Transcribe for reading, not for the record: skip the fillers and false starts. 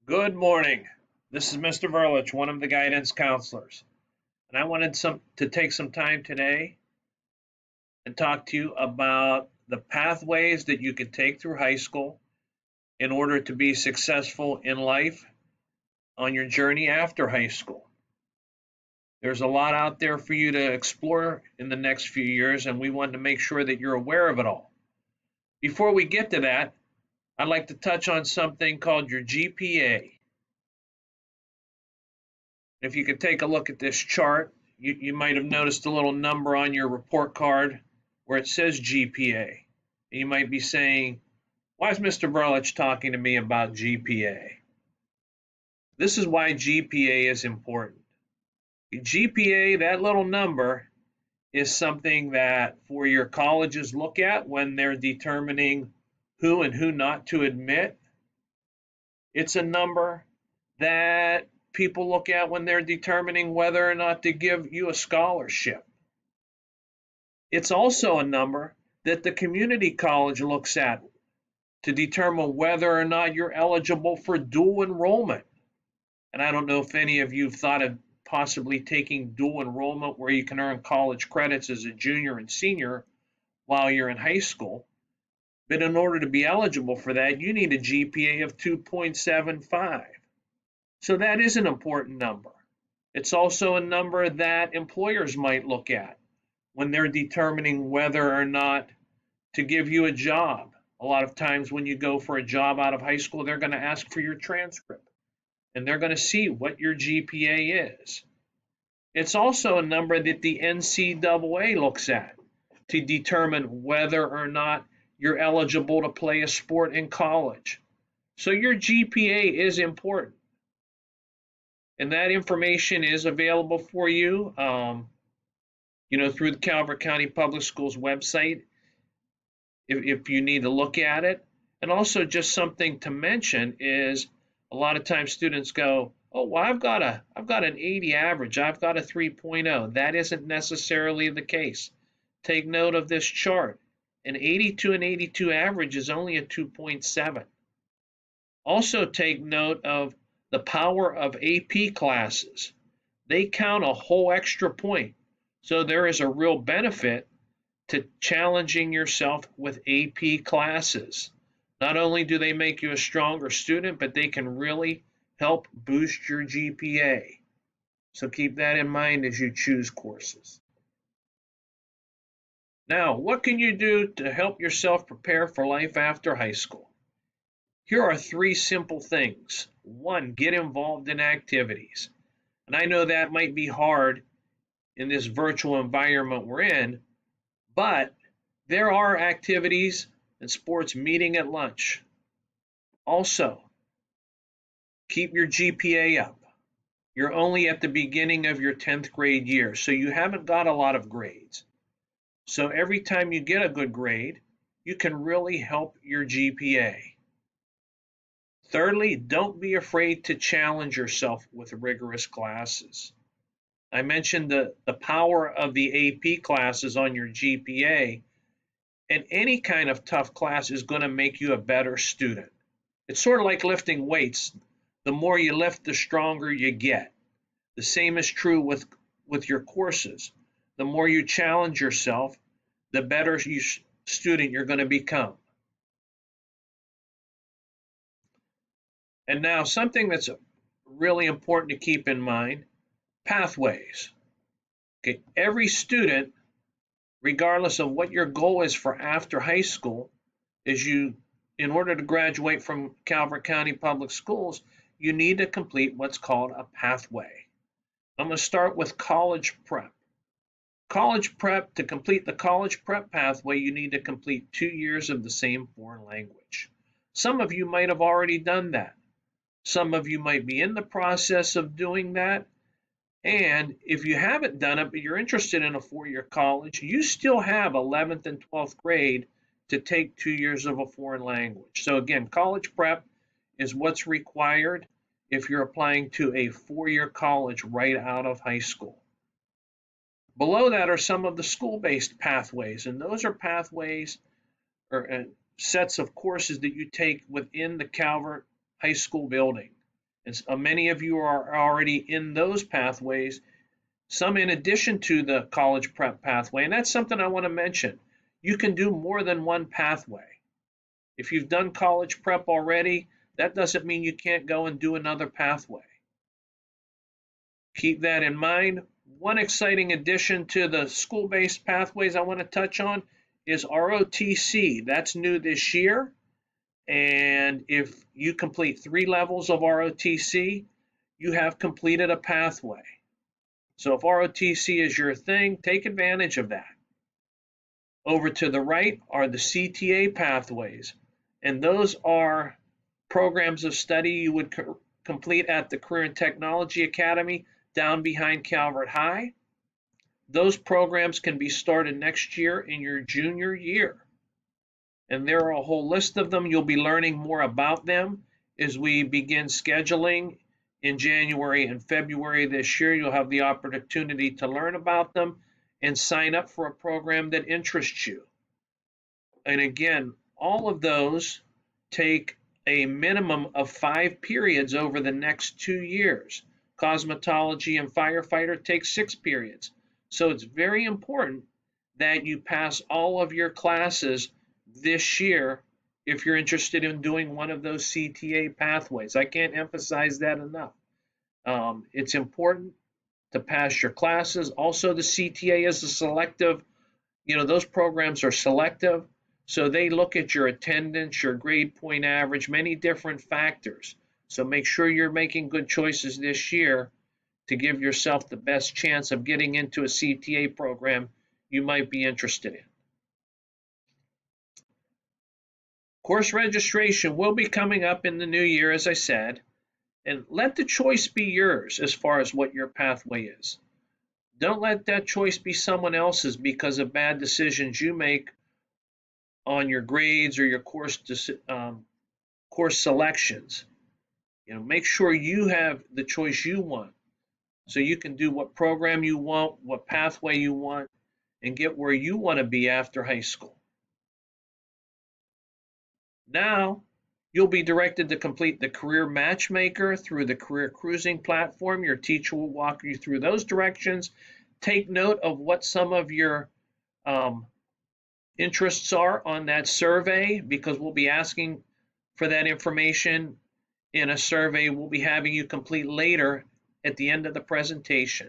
Good morning. This is Mr. Verlich, one of the guidance counselors. And I wanted to take some time today and talk to you about the pathways that you can take through high school in order to be successful in life on your journey after high school. There's a lot out there for you to explore in the next few years, and we want to make sure that you're aware of it all. Before we get to that, I'd like to touch on something called your GPA. If you could take a look at this chart, you might have noticed a little number on your report card where it says GPA. You might be saying, why is Mr. Verlich talking to me about GPA? This is why GPA is important. GPA, that little number, is something that for your colleges look at when they're determining who and who not to admit. It's a number that people look at when they're determining whether or not to give you a scholarship. It's also a number that the community college looks at to determine whether or not you're eligible for dual enrollment. And I don't know if any of you have thought of possibly taking dual enrollment where you can earn college credits as a junior and senior while you're in high school. But in order to be eligible for that, you need a GPA of 2.75. So that is an important number. It's also a number that employers might look at when they're determining whether or not to give you a job. A lot of times when you go for a job out of high school, they're going to ask for your transcript, and they're going to see what your GPA is. It's also a number that the NCAA looks at to determine whether or not you're eligible to play a sport in college. So your GPA is important. And that information is available for you, through the Calvert County Public Schools website if you need to look at it. And also just something to mention is a lot of times students go, oh, well, I've got an 80 average, I've got a 3.0. That isn't necessarily the case. Take note of this chart. An 82 and 82 average is only a 2.7. Also take note of the power of AP classes. They count a whole extra point. So there is a real benefit to challenging yourself with AP classes. Not only do they make you a stronger student, but they can really help boost your GPA. So keep that in mind as you choose courses. Now, what can you do to help yourself prepare for life after high school? Here are 3 simple things. 1, get involved in activities. And I know that might be hard in this virtual environment we're in, but there are activities and sports meeting at lunch. Also, keep your GPA up. You're only at the beginning of your 10th grade year, so you haven't got a lot of grades. So every time you get a good grade, you can really help your GPA. Thirdly, don't be afraid to challenge yourself with rigorous classes. I mentioned the power of the AP classes on your GPA, and any kind of tough class is going to make you a better student. It's sort of like lifting weights. The more you lift, the stronger you get. The same is true with your courses. The more you challenge yourself, the better student you're going to become. And now something that's really important to keep in mind, pathways. Okay, every student, regardless of what your goal is for after high school, in order to graduate from Calvert County Public Schools, you need to complete what's called a pathway. I'm going to start with college prep. College prep, to complete the college prep pathway, you need to complete 2 years of the same foreign language. Some of you might have already done that. Some of you might be in the process of doing that. And if you haven't done it, but you're interested in a 4-year college, you still have 11th and 12th grade to take 2 years of a foreign language. So again, college prep is what's required if you're applying to a 4-year college right out of high school. Below that are some of the school-based pathways, and those are pathways or sets of courses that you take within the Calvert High School building. And many of you are already in those pathways, some in addition to the college prep pathway. And that's something I want to mention. You can do more than one pathway. If you've done college prep already, that doesn't mean you can't go and do another pathway. Keep that in mind. One exciting addition to the school-based pathways I want to touch on is ROTC. That's new this year. And if you complete 3 levels of ROTC, you have completed a pathway. So if ROTC is your thing, take advantage of that. Over to the right are the CTA pathways. And those are programs of study you would complete at the Career and Technology Academy down behind Calvert High. Those programs can be started next year in your junior year. And there are a whole list of them. You'll be learning more about them as we begin scheduling in January and February this year. You'll have the opportunity to learn about them and sign up for a program that interests you. And again, all of those take a minimum of 5 periods over the next 2 years. Cosmetology and firefighter take 6 periods. So it's very important that you pass all of your classes this year if you're interested in doing one of those CTA pathways. I can't emphasize that enough. It's important to pass your classes. Also, the CTA is a selective, those programs are selective. So they look at your attendance, your grade point average, many different factors. So make sure you're making good choices this year to give yourself the best chance of getting into a CTA program you might be interested in. Course registration will be coming up in the new year, as I said, and let the choice be yours as far as what your pathway is. Don't let that choice be someone else's because of bad decisions you make on your grades or your course selections. Make sure you have the choice you want so you can do what program you want, what pathway you want, and get where you want to be after high school. Now, you'll be directed to complete the Career Matchmaker through the Career Cruising platform. Your teacher will walk you through those directions. Take note of what some of your interests are on that survey because we'll be asking for that information in a survey we'll be having you complete later at the end of the presentation.